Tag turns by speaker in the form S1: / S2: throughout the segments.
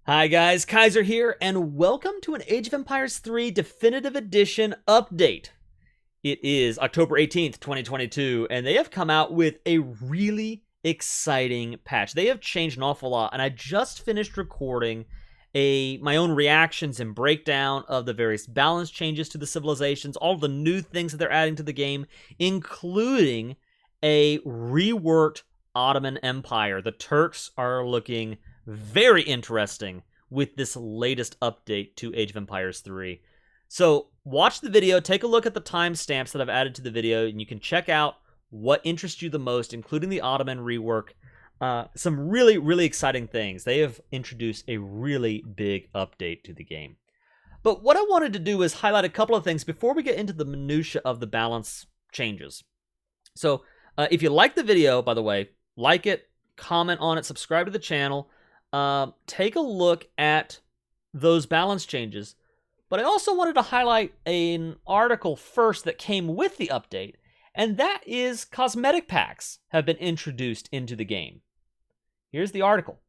S1: Hi guys, Kaiser here, and welcome to an Age of Empires 3 Definitive Edition update. It is October 18th, 2022, and they have come out with a really exciting patch. They have changed an awful lot, and I just finished recording my own reactions and breakdown of the various balance changes to the civilizations, all the new things that they're adding to the game, including a reworked Ottoman Empire. The Turks are looking very interesting with this latest update to Age of Empires 3. So watch the video, take a look at the timestamps that I've added to the video, and you can check out what interests you the most, including the Ottoman rework. Some really, really exciting things. They have introduced a really big update to the game. But what I wanted to do is highlight a couple of things before we get into the minutia of the balance changes. So if you like the video, by the way, like it, comment on it, subscribe to the channel. Take a look at those balance changes. But I also wanted to highlight an article first that came with the update, and that is cosmetic packs have been introduced into the game. Here's the article.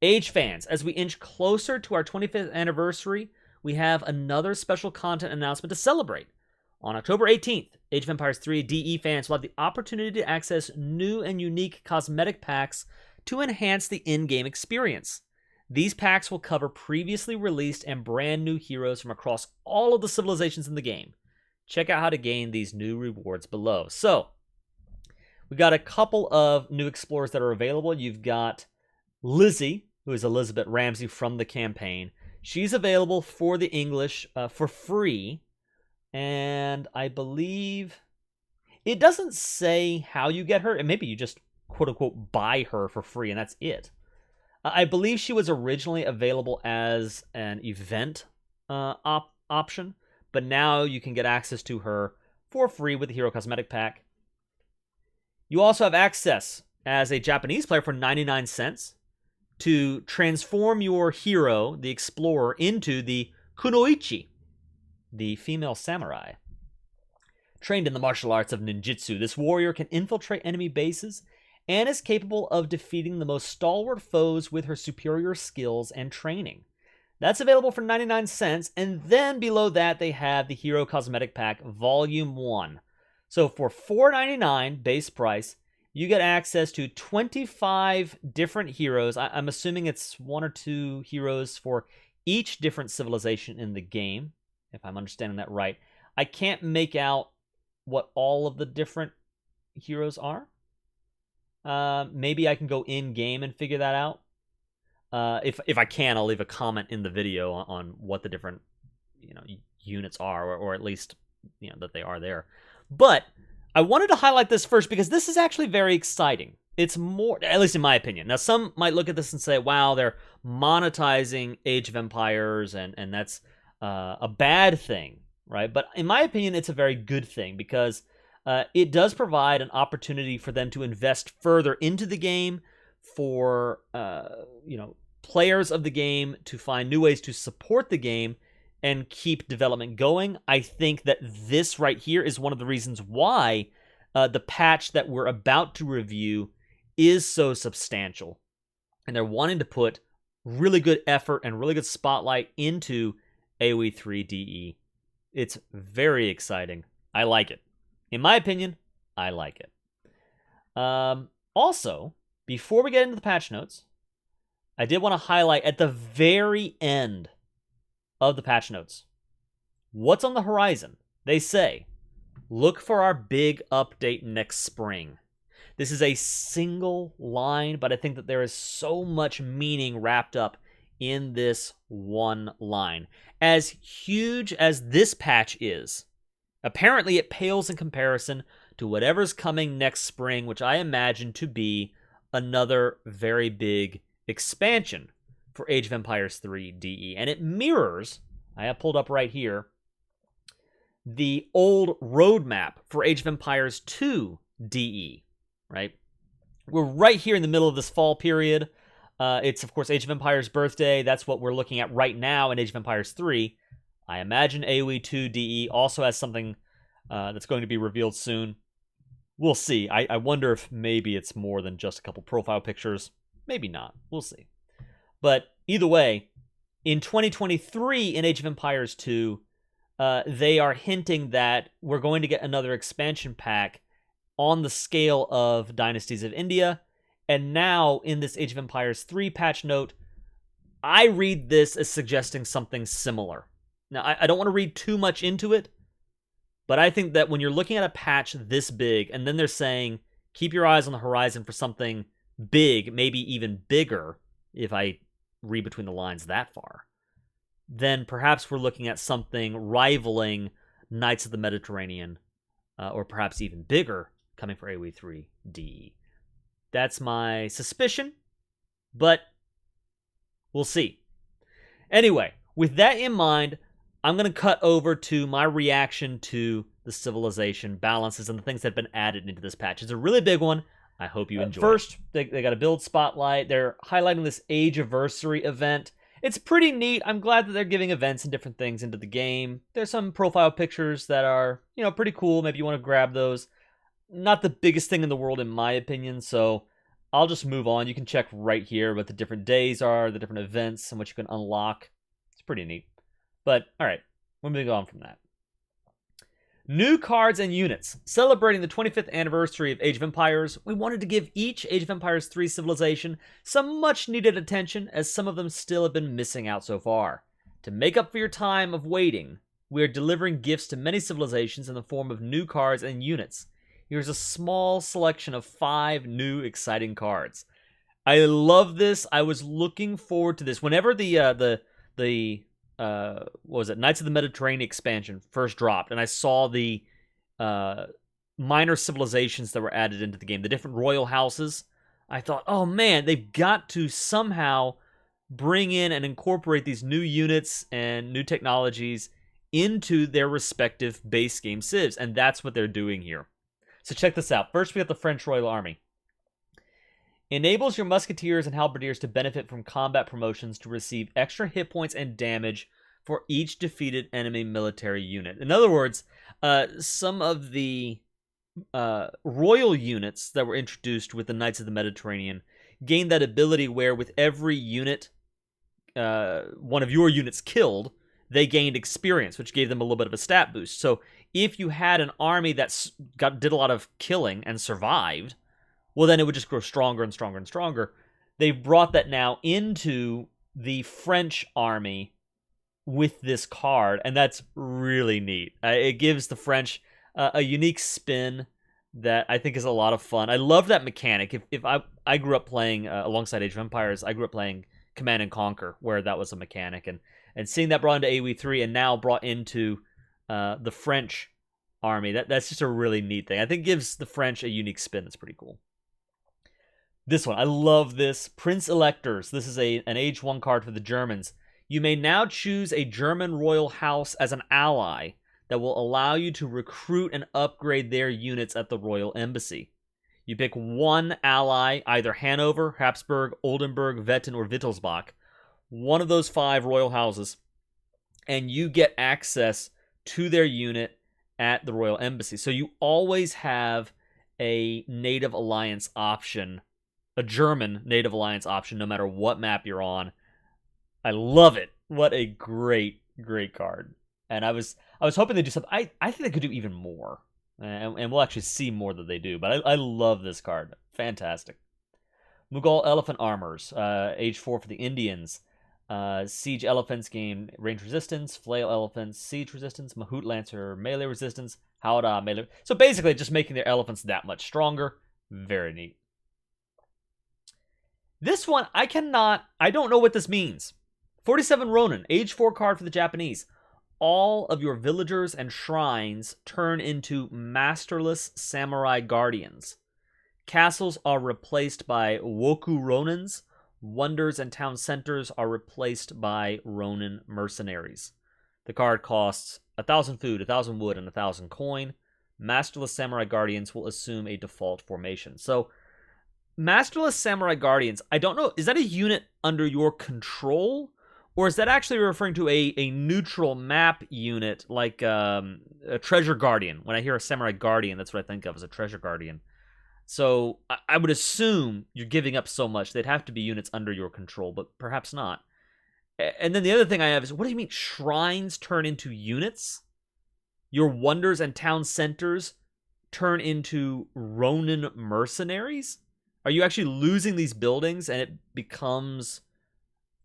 S1: Age fans, as we inch closer to our 25th anniversary, we have another special content announcement to celebrate. On October 18th, Age of Empires 3 DE fans will have the opportunity to access new and unique cosmetic packs to enhance the in-game experience. These packs will cover previously released and brand new heroes from across all of the civilizations in the game. Check out how to gain these new rewards below. So, we've got a couple of new explorers that are available. You've got Lizzie, who is Elizabeth Ramsey from the campaign. She's available for the English for free, and I believe it doesn't say how you get her, and maybe you just quote-unquote buy her for free, and that's it. I believe she was originally available as an event option, but now you can get access to her for free with the Hero Cosmetic Pack. You also have access as a Japanese player for 99 cents to transform your hero, the explorer, into the kunoichi, the female samurai. Trained in the martial arts of ninjutsu, this warrior can infiltrate enemy bases and is capable of defeating the most stalwart foes with her superior skills and training. That's available for 99 cents, and then below that they have the Hero Cosmetic Pack Volume 1. So for $4.99 base price, you get access to 25 different heroes. I'm assuming it's one or two heroes for each different civilization in the game, if I'm understanding that right. I can't make out what all of the different heroes are. Maybe I can go in-game and figure that out. If I can, I'll leave a comment in the video on what the different units are, or at least that they are there. But I wanted to highlight this first because this is actually very exciting. It's more, at least in my opinion. Now, some might look at this and say, wow, they're monetizing Age of Empires, and that's a bad thing, right? But in my opinion, it's a very good thing because it does provide an opportunity for them to invest further into the game, for players of the game to find new ways to support the game and keep development going. I think that this right here is one of the reasons why the patch that we're about to review is so substantial. And they're wanting to put really good effort and really good spotlight into AoE3 DE. It's very exciting. I like it. In my opinion, I like it. Also, before we get into the patch notes, I did want to highlight at the very end of the patch notes what's on the horizon. They say, look for our big update next spring. This is a single line, but I think that there is so much meaning wrapped up in this one line. As huge as this patch is, apparently it pales in comparison to whatever's coming next spring, which I imagine to be another very big expansion for Age of Empires 3 DE. And it mirrors, I have pulled up right here, the old roadmap for Age of Empires 2 DE, right? We're right here in the middle of this fall period. It's, of course, Age of Empires' birthday. That's what we're looking at right now in Age of Empires 3. I imagine AoE2 DE also has something that's going to be revealed soon. We'll see. I wonder if maybe it's more than just a couple profile pictures. Maybe not. We'll see. But Either way, in 2023 in Age of Empires 2, they are hinting that we're going to get another expansion pack on the scale of Dynasties of India. And now in this Age of Empires 3 patch note, I read this as suggesting something similar. Now, I don't want to read too much into it, but I think that when you're looking at a patch this big, and then they're saying, keep your eyes on the horizon for something big, maybe even bigger, if I read between the lines that far, then perhaps we're looking at something rivaling Knights of the Mediterranean, or perhaps even bigger, coming for AoE3 DE. That's my suspicion, but we'll see. Anyway, with that in mind, I'm going to cut over to my reaction to the civilization balances and the things that have been added into this patch. It's a really big one. I hope you enjoy it. First, they got a build spotlight. They're highlighting this Age-Anniversary event. It's pretty neat. I'm glad that they're giving events and different things into the game. There's some profile pictures that are, pretty cool. Maybe you want to grab those. Not the biggest thing in the world, in my opinion, so I'll just move on. You can check right here what the different days are, the different events, and what you can unlock. It's pretty neat. But, alright, we're moving on from that. New cards and units. Celebrating the 25th anniversary of Age of Empires, we wanted to give each Age of Empires 3 civilization some much-needed attention, as some of them still have been missing out so far. To make up for your time of waiting, we are delivering gifts to many civilizations in the form of new cards and units. Here's a small selection of 5 new exciting cards. I love this. I was looking forward to this. Whenever the what was it, Knights of the Mediterranean expansion first dropped, and I saw the minor civilizations that were added into the game, the different royal houses, I thought, oh man, they've got to somehow bring in and incorporate these new units and new technologies into their respective base game civs, and that's what they're doing here. So check this out. First, we got the French Royal Army. Enables your Musketeers and Halberdiers to benefit from combat promotions to receive extra hit points and damage for each defeated enemy military unit. In other words, some of the royal units that were introduced with the Knights of the Mediterranean gained that ability where with every unit, one of your units killed, they gained experience, which gave them a little bit of a stat boost. So if you had an army that did a lot of killing and survived, well, then it would just grow stronger and stronger and stronger. They've brought that now into the French army with this card, and that's really neat. It gives the French a unique spin that I think is a lot of fun. I love that mechanic. If I grew up playing alongside Age of Empires, I grew up playing Command and Conquer, where that was a mechanic, and seeing that brought into AoE3 and now brought into the French army, that's just a really neat thing. I think it gives the French a unique spin that's pretty cool. This one, I love this. Prince Electors. This is an Age 1 card for the Germans. You may now choose a German royal house as an ally that will allow you to recruit and upgrade their units at the royal embassy. You pick one ally, either Hanover, Habsburg, Oldenburg, Wettin, or Wittelsbach, one of those 5 royal houses, and you get access to their unit at the royal embassy. So you always have a native alliance option, a German native alliance option, no matter what map you're on. I love it. What a great, great card. And I was hoping they'd do something. I think they could do even more. And we'll actually see more that they do. But I love this card. Fantastic. Mughal Elephant Armors. Age 4 for the Indians. Siege Elephants gain range resistance. Flail Elephants, siege resistance. Mahout Lancer, melee resistance. Howdah, melee. So basically just making their elephants that much stronger. Very neat. This one, I don't know what this means. 47 Ronin, Age 4 card for the Japanese. All of your villagers and shrines turn into masterless samurai guardians. Castles are replaced by Woku Ronins. Wonders and town centers are replaced by Ronin mercenaries. The card costs 1,000 food, 1,000 wood, and 1,000 coin. Masterless samurai guardians will assume a default formation. So, Masterless Samurai Guardians, I don't know, is that a unit under your control? Or is that actually referring to a neutral map unit like a Treasure Guardian? When I hear a Samurai Guardian, that's what I think of as a Treasure Guardian. So I would assume you're giving up so much. They'd have to be units under your control, but perhaps not. And then the other thing I have is, what do you mean shrines turn into units? Your wonders and town centers turn into Ronin mercenaries? Are you actually losing these buildings and it becomes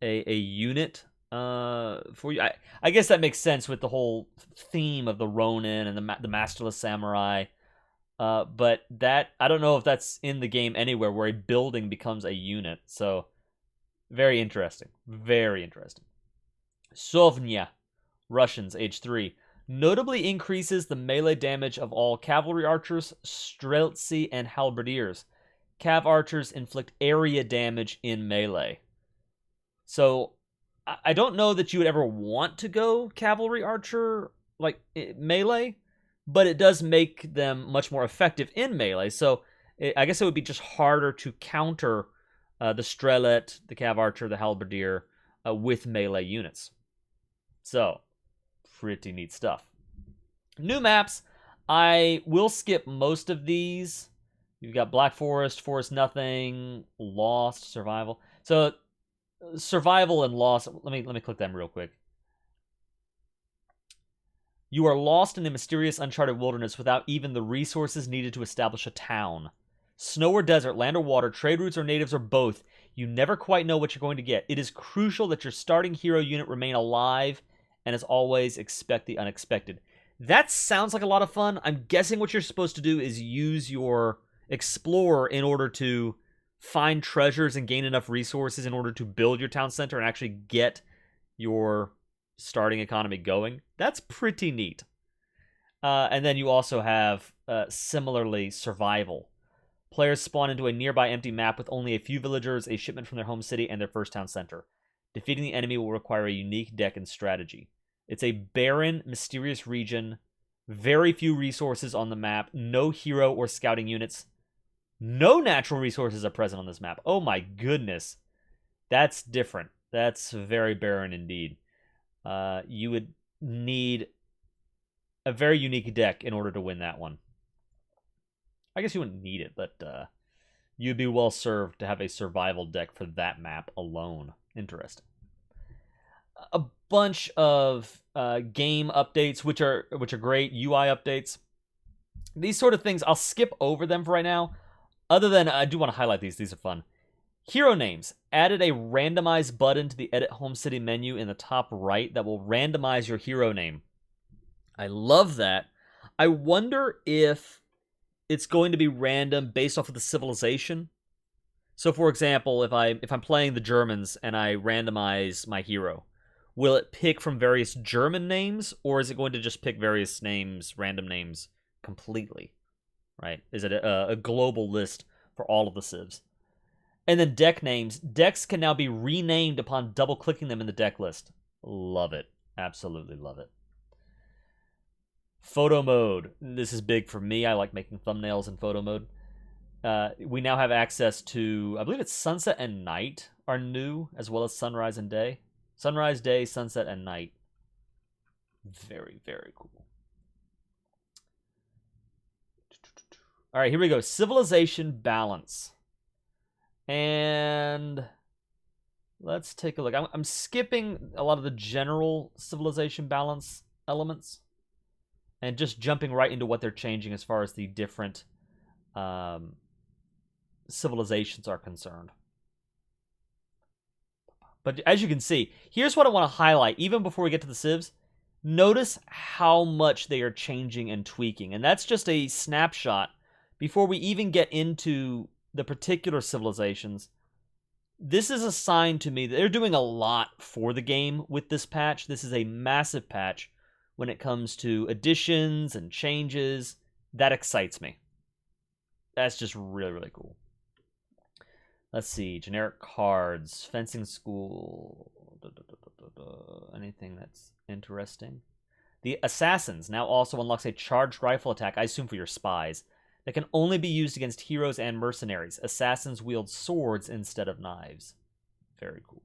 S1: a unit for you? I guess that makes sense with the whole theme of the Ronin and the masterless samurai. But that, I don't know if that's in the game anywhere where a building becomes a unit. So very interesting. Very interesting. Sovnya, Russians, age 3. Notably increases the melee damage of all cavalry archers, streltsy, and halberdiers. Cav archers inflict area damage in melee. So, I don't know that you would ever want to go cavalry archer, like, melee, but it does make them much more effective in melee. So, I guess it would be just harder to counter the strelet, the cav archer, the halberdier with melee units. So, pretty neat stuff. New maps. I will skip most of these. You've got Black Forest, Forest Nothing, Lost, Survival. So, Survival and Lost. Let me click them real quick. You are lost in a mysterious, uncharted wilderness without even the resources needed to establish a town. Snow or desert, land or water, trade routes or natives or both. You never quite know what you're going to get. It is crucial that your starting hero unit remain alive, and as always, expect the unexpected. That sounds like a lot of fun. I'm guessing what you're supposed to do is use your explorer in order to find treasures and gain enough resources in order to build your town center and actually get your starting economy going. That's pretty neat. And then you also have, similarly, survival. Players spawn into a nearby empty map with only a few villagers, a shipment from their home city, and their first town center. Defeating the enemy will require a unique deck and strategy. It's a barren, mysterious region, very few resources on the map, no hero or scouting units. No natural resources are present on this map. Oh my goodness. That's different. That's very barren indeed. You would need a very unique deck in order to win that one. I guess you wouldn't need it, but you'd be well served to have a survival deck for that map alone. Interesting. A bunch of game updates, which are great. UI updates. These sort of things, I'll skip over them for right now. Other than, I do want to highlight these. These are fun. Hero names. Added a randomize button to the Edit Home City menu in the top right that will randomize your hero name. I love that. I wonder if it's going to be random based off of the civilization. So, for example, if I'm playing the Germans and I randomize my hero, will it pick from various German names, or is it going to just pick various names, random names, completely? Right? Is it a global list for all of the civs? And then deck names. Decks can now be renamed upon double-clicking them in the deck list. Love it. Absolutely love it. Photo mode. This is big for me. I like making thumbnails in photo mode. We now have access to, I believe it's sunset and night are new, as well as sunrise and day. Sunrise, day, sunset, and night. Very, very cool. All right, here we go. Civilization balance. And let's take a look. I'm skipping a lot of the general civilization balance elements and just jumping right into what they're changing as far as the different civilizations are concerned. But as you can see, here's what I want to highlight, even before we get to the civs. Notice how much they are changing and tweaking. And that's just a snapshot before we even get into the particular civilizations. This is a sign to me that they're doing a lot for the game with this patch. This is a massive patch when it comes to additions and changes. That excites me. That's just really, really cool. Let's see. Generic cards. Fencing school. Anything that's interesting. The Assassins now also unlocks a charged rifle attack, I assume for your spies, that can only be used against heroes and mercenaries. Assassins wield swords instead of knives. Very cool.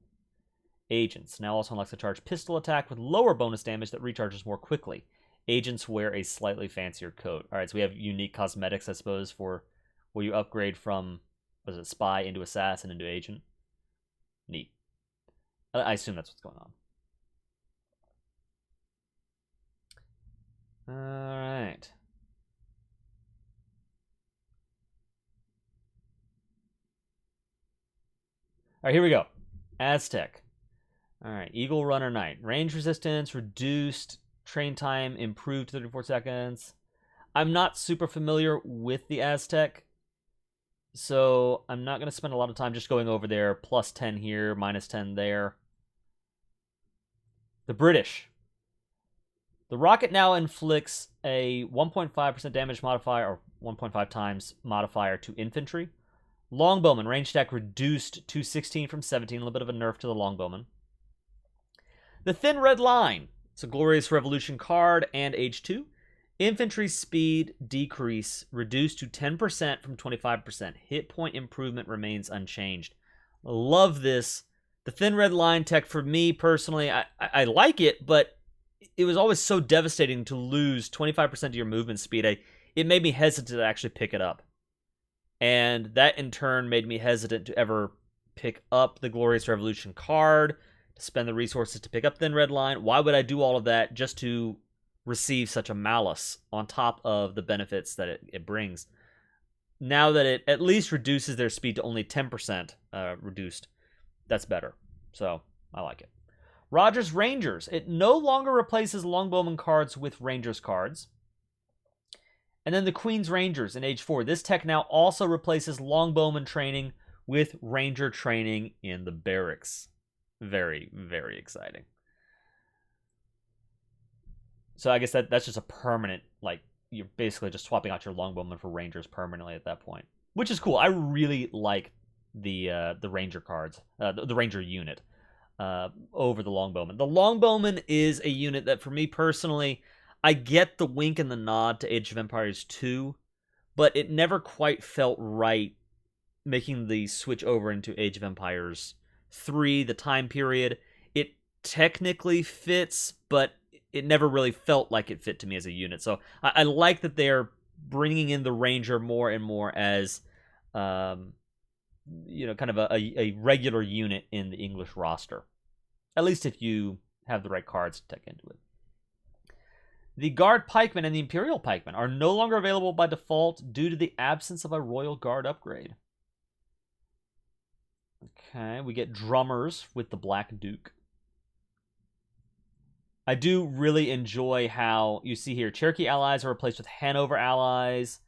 S1: Agents now also unlocks a charged pistol attack with lower bonus damage that recharges more quickly. Agents wear a slightly fancier coat. Alright, so we have unique cosmetics, I suppose, for where you upgrade from, was it spy into assassin into agent? Neat. I assume that's what's going on. All right. All right, here we go. Aztec. All right, Eagle Runner Knight. Range resistance reduced. Train time improved to 34 seconds. I'm not super familiar with the Aztec, so I'm not going to spend a lot of time just going over there. Plus 10 here, minus 10 there. The British. The rocket now inflicts a 1.5% damage modifier, or 1.5 times modifier to infantry. Longbowman, range attack reduced to 16 from 17, a little bit of a nerf to the longbowman. The Thin Red Line. It's a Glorious Revolution card and age 2. Infantry speed decrease reduced to 10% from 25%. Hit point improvement remains unchanged. Love this. The Thin Red Line tech, for me personally, I like it, but it was always so devastating to lose 25% of your movement speed. It made me hesitant to actually pick it up. And that in turn made me hesitant to ever pick up the Glorious Revolution card, to spend the resources to pick up Thin Red Line. Why would I do all of that just to receive such a malus on top of the benefits that it brings? Now that it at least reduces their speed to only 10% reduced, that's better. So I like it. Rogers Rangers. It no longer replaces Longbowman cards with Rangers cards. And then the Queen's Rangers in age 4. This tech now also replaces Longbowman training with Ranger training in the barracks. Very, very exciting. So I guess that's just a permanent, like, you're basically just swapping out your Longbowman for Rangers permanently at that point. Which is cool. I really like the Ranger cards, the Ranger unit over the Longbowman. The Longbowman is a unit that, for me personally, I get the wink and the nod to Age of Empires 2, but it never quite felt right making the switch over into Age of Empires 3, the time period. It technically fits, but it never really felt like it fit to me as a unit. So I like that they're bringing in the Ranger more and more as, kind of a regular unit in the English roster. At least if you have the right cards to tech into it. The Guard Pikemen and the Imperial Pikemen are no longer available by default due to the absence of a Royal Guard upgrade. Okay, we get Drummers with the Black Duke. I do really enjoy how you see here Cherokee allies are replaced with Hanover allies.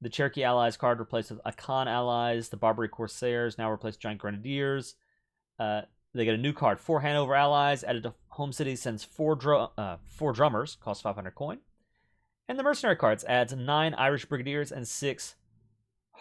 S1: The Cherokee allies card replaced with Akan allies. The Barbary Corsairs now replaced with Giant Grenadiers. They get a new card. 4 Hanover allies added to home city, sends 4 drummers, cost 500 coin. And the mercenary cards adds 9 Irish Brigadiers and 6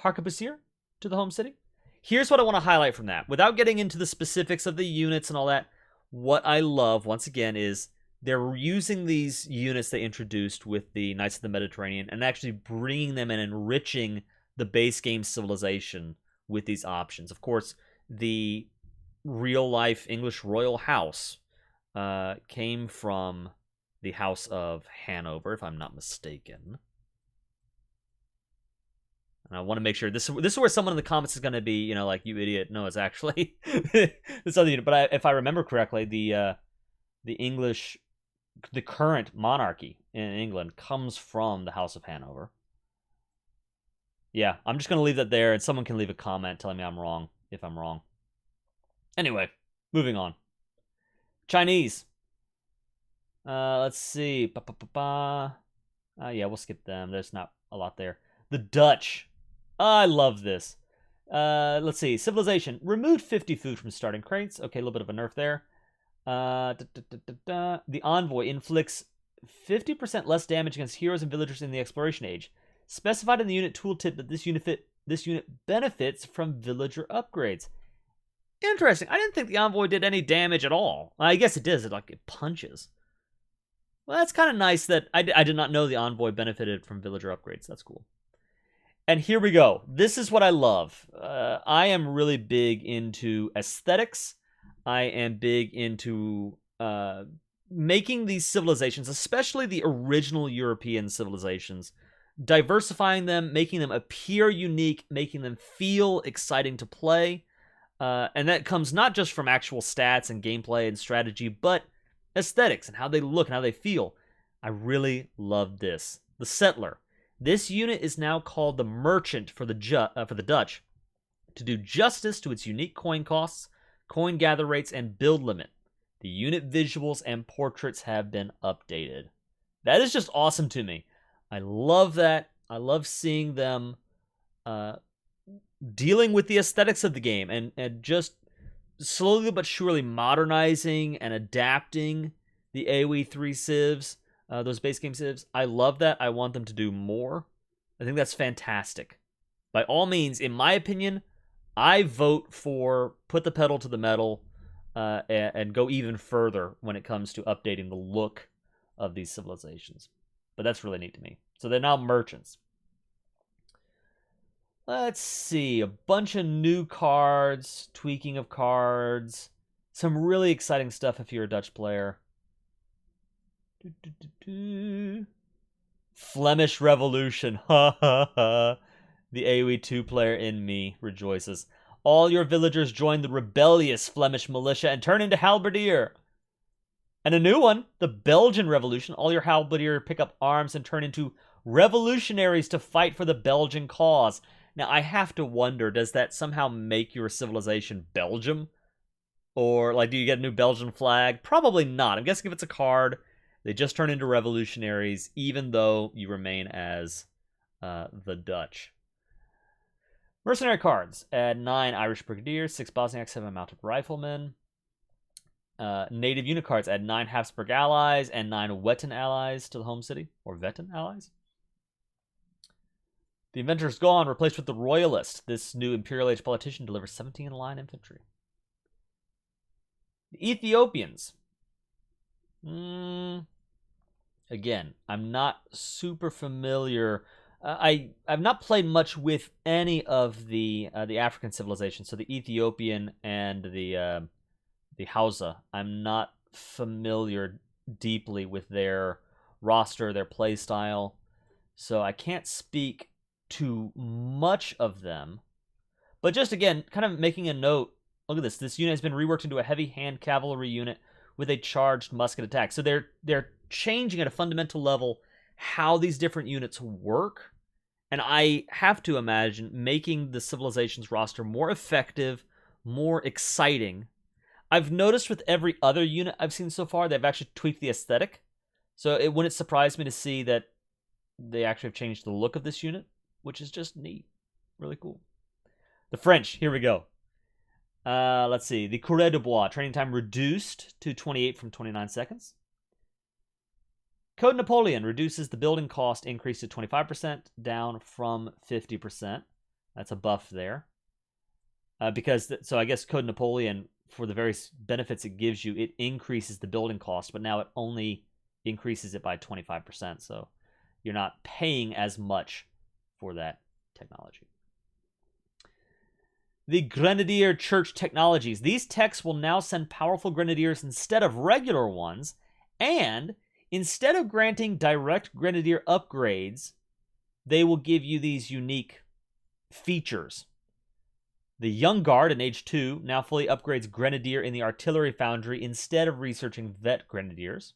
S1: Hakkapelit to the home city. Here's what I want to highlight from that. Without getting into the specifics of the units and all that, what I love, once again, is they're using these units they introduced with the Knights of the Mediterranean and actually bringing them and enriching the base game civilization with these options. Of course, the real-life English royal house came from the House of Hanover, if I'm not mistaken. And I want to make sure this is where someone in the comments is going to be, like, you idiot. No, it's actually this other unit. But if I remember correctly, the current monarchy in England comes from the House of Hanover. Yeah, I'm just going to leave that there, and someone can leave a comment telling me I'm wrong if I'm wrong. Anyway, moving on. Chinese. Let's see. Yeah, we'll skip them. There's not a lot there. The Dutch. I love this. Let's see. Civilization. Removed 50 food from starting crates. Okay, a little bit of a nerf there. The Envoy inflicts 50% less damage against heroes and villagers in the Exploration Age. Specified in the unit tooltip that this unit benefits from villager upgrades. Interesting. I didn't think the Envoy did any damage at all. I guess it does. It punches. Well, that's kind of nice that I did not know the Envoy benefited from villager upgrades. That's cool. And here we go. This is what I love. I am really big into aesthetics. I am big into making these civilizations, especially the original European civilizations, diversifying them, making them appear unique, making them feel exciting to play. And that comes not just from actual stats and gameplay and strategy, but aesthetics and how they look and how they feel. I really love this. The Settler. This unit is now called the Merchant for the Dutch to do justice to its unique coin costs, coin gather rates, and build limit. The unit visuals and portraits have been updated. That is just awesome to me. I love that. I love seeing them dealing with the aesthetics of the game and just slowly but surely modernizing and adapting the AoE3 civs, those base game civs. I love that. I want them to do more. I think that's fantastic. By all means, in my opinion, I vote for put the pedal to the metal and go even further when it comes to updating the look of these civilizations. But that's really neat to me. So they're now merchants. Let's see. A bunch of new cards, tweaking of cards. Some really exciting stuff if you're a Dutch player. Flemish Revolution. Ha ha ha. The AoE2 player in me rejoices. All your villagers join the rebellious Flemish militia and turn into halberdier. And a new one, the Belgian Revolution. All your halberdier pick up arms and turn into revolutionaries to fight for the Belgian cause. Now, I have to wonder, does that somehow make your civilization Belgium? Or, like, do you get a new Belgian flag? Probably not. I'm guessing if it's a card, they just turn into revolutionaries, even though you remain as the Dutch. Mercenary cards. Add 9 Irish Brigadiers, 6 Bosniaks, 7 Mounted Riflemen. Native unit cards. Add 9 Habsburg allies and 9 Wettin allies to the home city. Or Wettin allies. The Inventor's gone, replaced with the Royalist. This new Imperial Age politician delivers 17 line infantry. The Ethiopians. Again, I'm not super familiar. I've not played much with any of the African civilizations. So the Ethiopian and the Hausa. I'm not familiar deeply with their roster, their play style. So I can't speak too much of them. But just again, kind of making a note. Look at this. This unit has been reworked into a heavy hand cavalry unit with a charged musket attack. So they're changing at a fundamental level how these different units work. And I have to imagine making the civilizations roster more effective, more exciting. I've noticed with every other unit I've seen so far, they've actually tweaked the aesthetic. So it wouldn't surprise me to see that they actually have changed the look of this unit, which is just neat. Really cool. The French, here we go. Let's see. The Coureur de Bois, training time reduced to 28 from 29 seconds. Code Napoleon reduces the building cost increase to 25%, down from 50%. That's a buff there. So I guess Code Napoleon, for the various benefits it gives you, it increases the building cost, but now it only increases it by 25%. So you're not paying as much for that technology. The Grenadier Church Technologies. These techs will now send powerful grenadiers instead of regular ones, and instead of granting direct grenadier upgrades, they will give you these unique features. The Young Guard in Age 2 now fully upgrades Grenadier in the Artillery Foundry instead of researching Vet Grenadiers.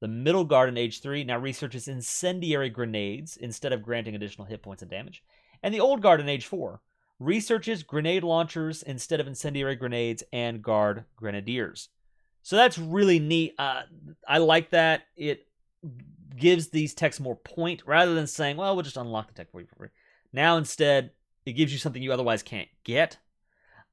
S1: The Middle Guard in Age 3 now researches Incendiary Grenades instead of granting additional hit points and damage. And the Old Guard in Age 4 researches Grenade Launchers instead of Incendiary Grenades and Guard Grenadiers. So that's really neat. I like that. It gives these techs more point rather than saying, well, we'll just unlock the tech for you for free. Now instead, it gives you something you otherwise can't get.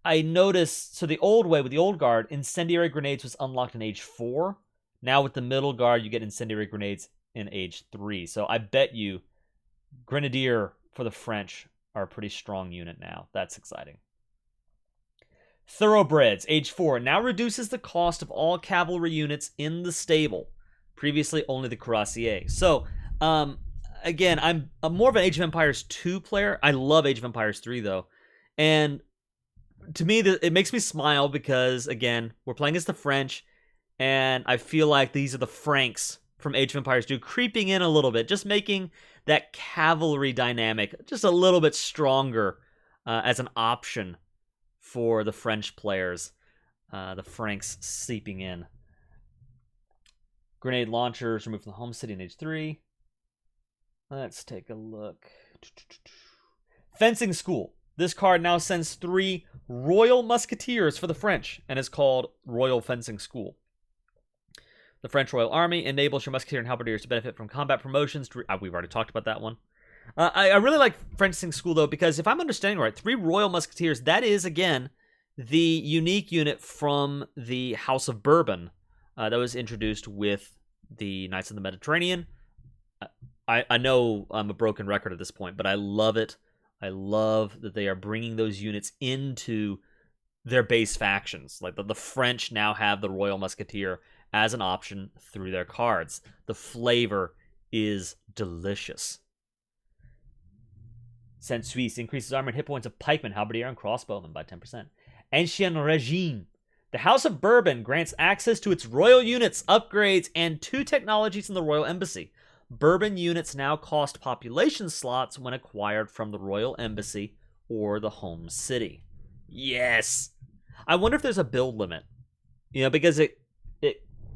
S1: I noticed, so the old way with the Old Guard, Incendiary Grenades was unlocked in Age 4. Now with the Middle Guard, you get Incendiary Grenades in Age 3. So I bet you Grenadier for the French are a pretty strong unit now. That's exciting. Thoroughbreds, Age 4, now reduces the cost of all cavalry units in the stable. Previously, only the cuirassiers. So, again, I'm more of an Age of Empires 2 player. I love Age of Empires 3, though. And to me, it makes me smile because, again, we're playing as the French, and I feel like these are the Franks from Age of Empires 2 creeping in a little bit, just making that cavalry dynamic just a little bit stronger as an option for the French players. The Franks seeping in. Grenade launchers removed from the home city in Age 3. Let's take a look. Fencing School. This card now sends 3 Royal Musketeers for the French and is called Royal Fencing School. The French Royal Army enables your Musketeer and Halberdiers to benefit from combat promotions. We've already talked about that one. I really like Fencing School, though, because if I'm understanding right, 3 Royal Musketeers, that is, again, the unique unit from the House of Bourbon that was introduced with the Knights of the Mediterranean. I know I'm a broken record at this point, but I love it. I love that they are bringing those units into their base factions. Like the French now have the Royal Musketeer as an option through their cards. The flavor is delicious. Saint Suisse increases armor and hit points of pikemen, halberdier, and crossbowmen by 10%. Ancien Regime. The House of Bourbon grants access to its royal units, upgrades, and 2 technologies in the Royal Embassy. Bourbon units now cost population slots when acquired from the Royal Embassy or the home city. Yes! I wonder if there's a build limit. Because it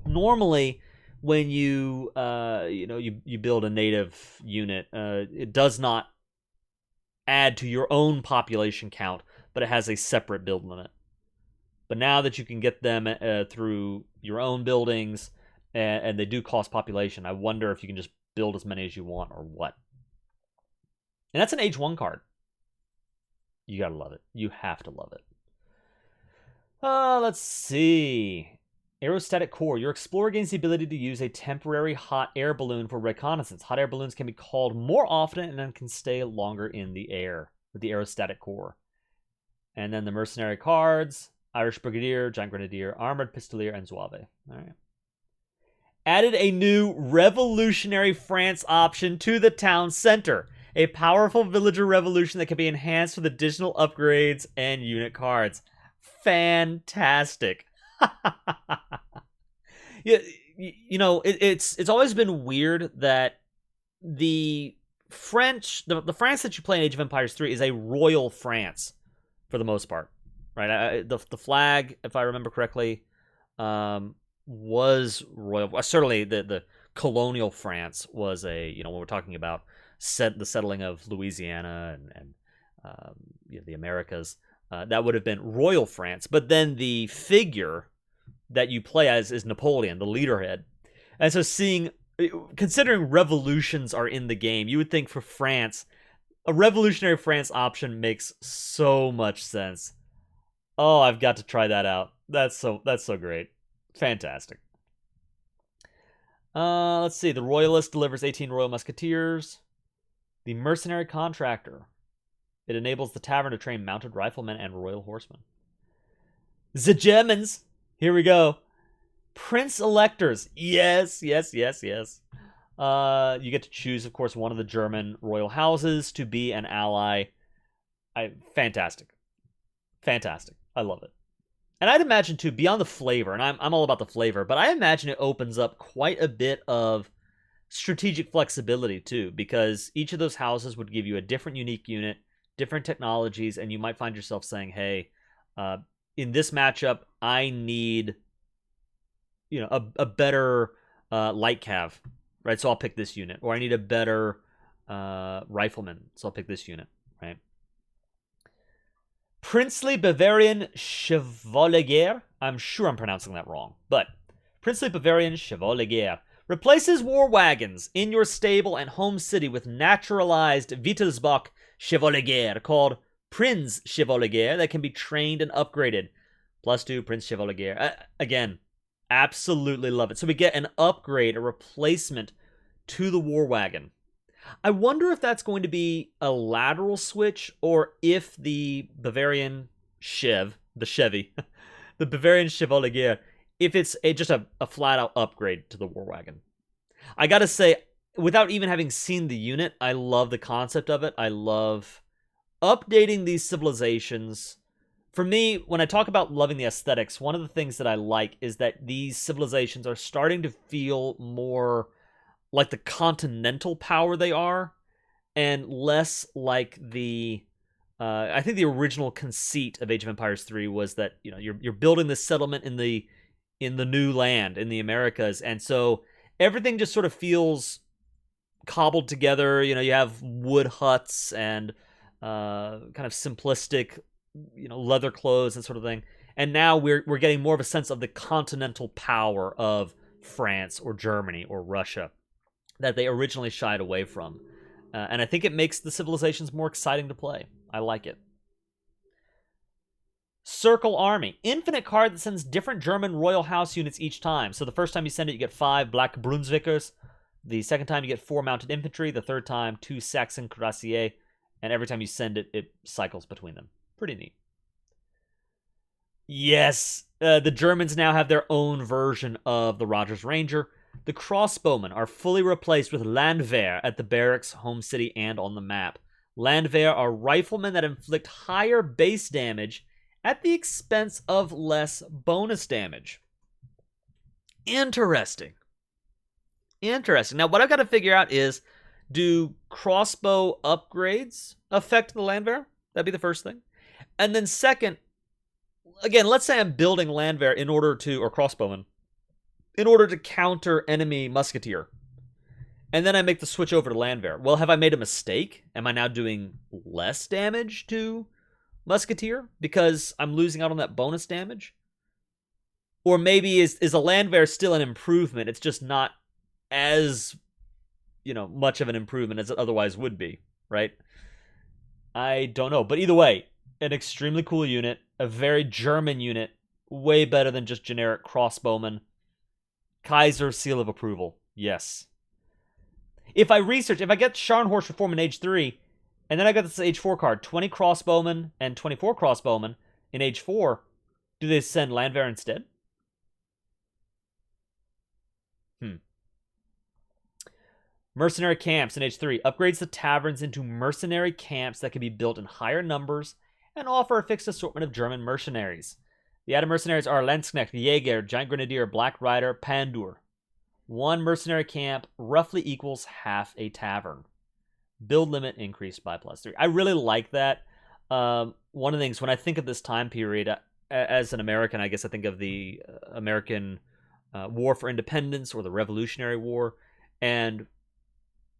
S1: normally when you build a native unit, it does not add to your own population count, but it has a separate build limit. But now that you can get them through your own buildings, and they do cost population, I wonder if you can just build as many as you want or what. And that's an Age 1 card. You gotta love it. You have to love it. Let's see. Aerostatic Core. Your explorer gains the ability to use a temporary hot air balloon for reconnaissance. Hot air balloons can be called more often and then can stay longer in the air with the Aerostatic Core. And then the mercenary cards. Irish Brigadier, Giant Grenadier, Armored Pistolier, and Zouave. All right. Added a new Revolutionary France option to the town center. A powerful villager revolution that can be enhanced with additional upgrades and unit cards. Fantastic. It's always been weird that the France that you play in Age of Empires 3 is a royal France for the most part, right? The flag, if I remember correctly, was royal. Certainly, the colonial France was when we're talking about the settling of Louisiana and the Americas, that would have been royal France. But then the figure that you play as is Napoleon, the leaderhead. And so considering revolutions are in the game, you would think for France, a revolutionary France option makes so much sense. Oh, I've got to try that out. That's so great. Fantastic. Let's see. The Royalist delivers 18 Royal Musketeers. The Mercenary Contractor. It enables the tavern to train mounted riflemen and royal horsemen. The Germans. Here we go. Prince Electors. Yes. You get to choose, of course, one of the German royal houses to be an ally. Fantastic. I love it. And I'd imagine, too, beyond the flavor, and I'm all about the flavor, but I imagine it opens up quite a bit of strategic flexibility, too, because each of those houses would give you a different unique unit, different technologies, and you might find yourself saying, hey, in this matchup, I need a better light cav, right? So I'll pick this unit. Or I need a better rifleman, so I'll pick this unit, right? Princely Bavarian Chevalier. I'm sure I'm pronouncing that wrong, but Princely Bavarian Chevalier replaces war wagons in your stable and home city with naturalized Wittelsbach Chevalier called Prinz Chevalier that can be trained and upgraded. +2 Prince Chevalier. Again, absolutely love it. So we get an upgrade, a replacement to the war wagon. I wonder if that's going to be a lateral switch or if the Bavarian Chevy, the Bavarian Chevalier, if it's just a flat-out upgrade to the war wagon. I gotta say, without even having seen the unit, I love the concept of it. I love updating these civilizations. For me, when I talk about loving the aesthetics, one of the things that I like is that these civilizations are starting to feel more like the continental power they are, and less like the I think the original conceit of Age of Empires 3 was that you're building this settlement in the new land in the Americas, and so everything just sort of feels cobbled together. You have wood huts and kind of simplistic, leather clothes and sort of thing. And now we're getting more of a sense of the continental power of France or Germany or Russia that they originally shied away from. And I think it makes the civilizations more exciting to play. I like it. Circle Army. Infinite card that sends different German royal house units each time. So the first time you send it, you get 5 Black Brunswickers. The second time, you get 4 mounted infantry. The third time, 2 Saxon cuirassiers. And every time you send it, it cycles between them. Pretty neat. Yes, the Germans now have their own version of the Rogers Ranger. The crossbowmen are fully replaced with Landwehr at the barracks, home city, and on the map. Landwehr are riflemen that inflict higher base damage at the expense of less bonus damage. Interesting. Now, what I've got to figure out is, do crossbow upgrades affect the Landwehr? That'd be the first thing. And then second, again, let's say I'm building Landwehr or crossbowmen, in order to counter enemy musketeer. And then I make the switch over to Landwehr. Well, have I made a mistake? Am I now doing less damage to musketeer because I'm losing out on that bonus damage? Or maybe is a Landwehr still an improvement? It's just not as, much of an improvement as it otherwise would be, right? I don't know. But either way, an extremely cool unit, a very German unit, way better than just generic crossbowmen. Kaiser seal of approval. Yes. If I get Scharnhorst Reform in Age 3, and then I got this Age 4 card, 20 crossbowmen and 24 crossbowmen in Age 4, do they send Landwehr instead? Mercenary camps in Age 3 upgrades the taverns into mercenary camps that can be built in higher numbers and offer a fixed assortment of German mercenaries. The added mercenaries are Landsknecht, Jäger, Giant Grenadier, Black Rider, Pandur. 1 mercenary camp roughly equals half a tavern. Build limit increased by +3. I really like that. One of the things, when I think of this time period, as an American, I guess I think of the American War for Independence or the Revolutionary War. And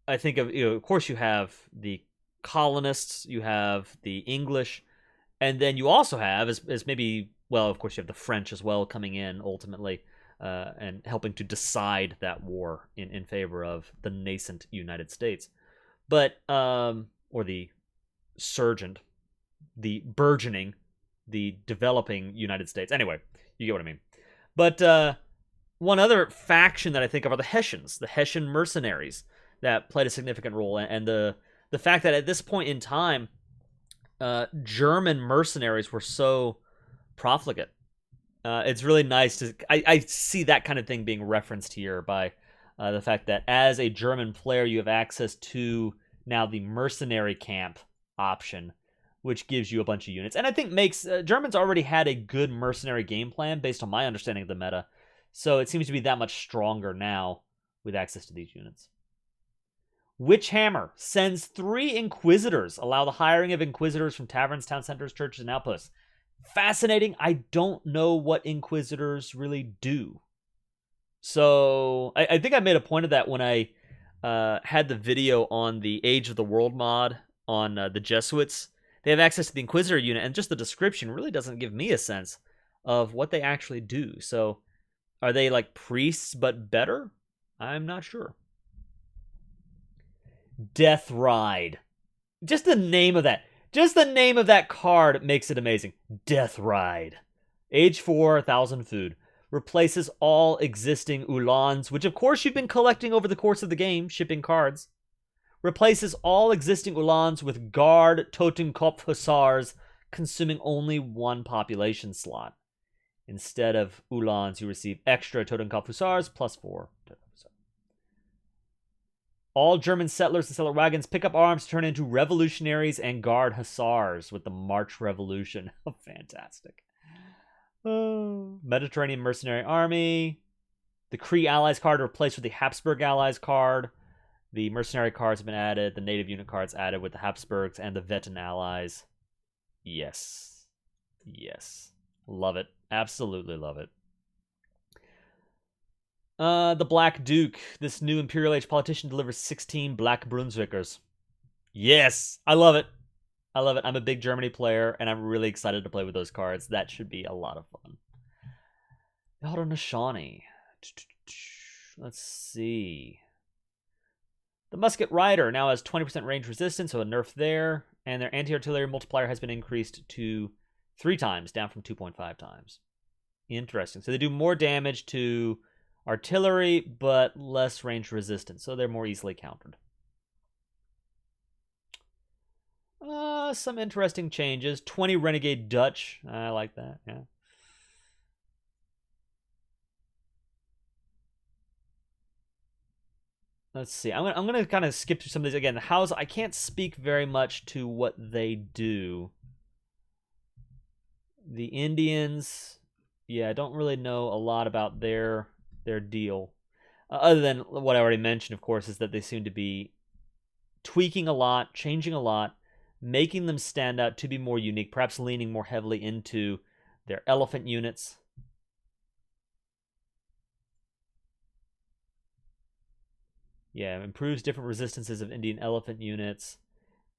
S1: I think of course you have the colonists, you have the English, and then you also have, as maybe, well, of course you have the French as well coming in ultimately and helping to decide that war in favor of the nascent United States. But, or the surgent, the burgeoning, the developing United States. Anyway, you get what I mean. But one other faction that I think of are the Hessians, the Hessian mercenaries that played a significant role. And the fact that at this point in time, German mercenaries were so profligate. It's really nice to... I see that kind of thing being referenced here by the fact that as a German player, you have access to now the mercenary camp option, which gives you a bunch of units. And I think makes... Germans already had a good mercenary game plan based on my understanding of the meta. So it seems to be that much stronger now with access to these units. Witchhammer sends 3 Inquisitors. Allow the hiring of Inquisitors from taverns, town centers, churches, and outposts. Fascinating. I don't know what Inquisitors really do. So I think I made a point of that when I had the video on the Age of the World mod on the Jesuits. They have access to the Inquisitor unit, and just the description really doesn't give me a sense of what they actually do. So are they like priests but better? I'm not sure. Death Ride. Just the name of that. Just the name of that card makes it amazing. Death Ride. Age 4, 1,000 food. Replaces all existing Uhlans, which of course you've been collecting over the course of the game, shipping cards. Replaces all existing Uhlans with Guard Totenkopf Hussars, consuming only 1 population slot. Instead of Uhlans, you receive extra Totenkopf Hussars plus 4 Totenkopf Hussars. All German settlers and settler wagons pick up arms to turn into revolutionaries and guard hussars with the March Revolution. Oh, fantastic. Mediterranean Mercenary Army. The Cree Allies card replaced with the Habsburg Allies card. The mercenary cards have been added. The native unit cards added with the Habsburgs and the Vetten Allies. Yes. Yes. Love it. Absolutely love it. The Black Duke. This new Imperial Age politician delivers 16 Black Brunswickers. Yes! I love it. I love it. I'm a big Germany player, and I'm really excited to play with those cards. That should be a lot of fun. Elder Nishani. Let's see. The Musket Rider now has 20% range resistance, so a nerf there. And their anti-artillery multiplier has been increased to 3 times, down from 2.5 times. Interesting. So they do more damage to artillery, but less range resistance, so they're more easily countered. Some interesting changes. 20 Renegade Dutch. I like that, yeah. Let's see. I'm gonna kind of skip through some of these again. The House, I can't speak very much to what they do. The Indians, yeah, I don't really know a lot about their deal. Other than what I already mentioned, of course, is that they seem to be tweaking a lot, changing a lot, making them stand out to be more unique, perhaps leaning more heavily into their elephant units. Yeah, improves different resistances of Indian elephant units.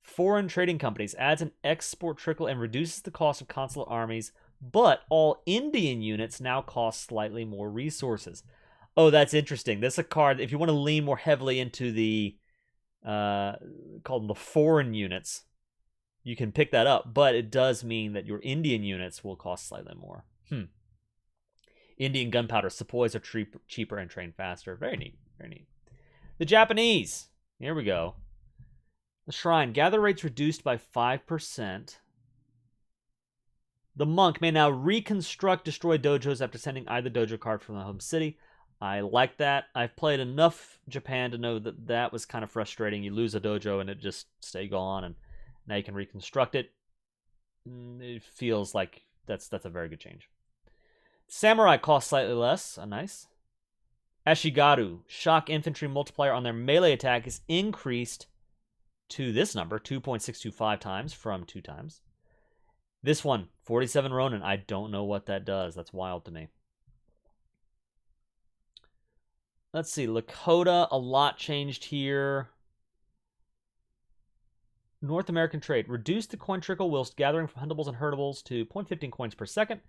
S1: Foreign trading companies adds an export trickle and reduces the cost of consular armies, but all Indian units now cost slightly more resources. Oh, that's interesting. This is a card, if you want to lean more heavily into the, called the foreign units, you can pick that up, but it does mean that your Indian units will cost slightly more. Indian gunpowder supplies are cheaper and train faster. Very neat, very neat. The Japanese. Here we go. The Shrine. Gather rates reduced by 5%. The Monk may now reconstruct destroyed dojos after sending either dojo card from the home city. I like that. I've played enough Japan to know that that was kind of frustrating. You lose a dojo and it just stay gone, and now you can reconstruct it. It feels like that's a very good change. Samurai costs slightly less. Nice. Ashigaru. Shock infantry multiplier on their melee attack is increased to this number, 2.625 times from 2 times. This one, 47 Ronin. I don't know what that does. That's wild to me. Let's see. Lakota, a lot changed here. North American trade. Reduced the coin trickle whilst gathering from huntables and herdables to 0.15 coins per second.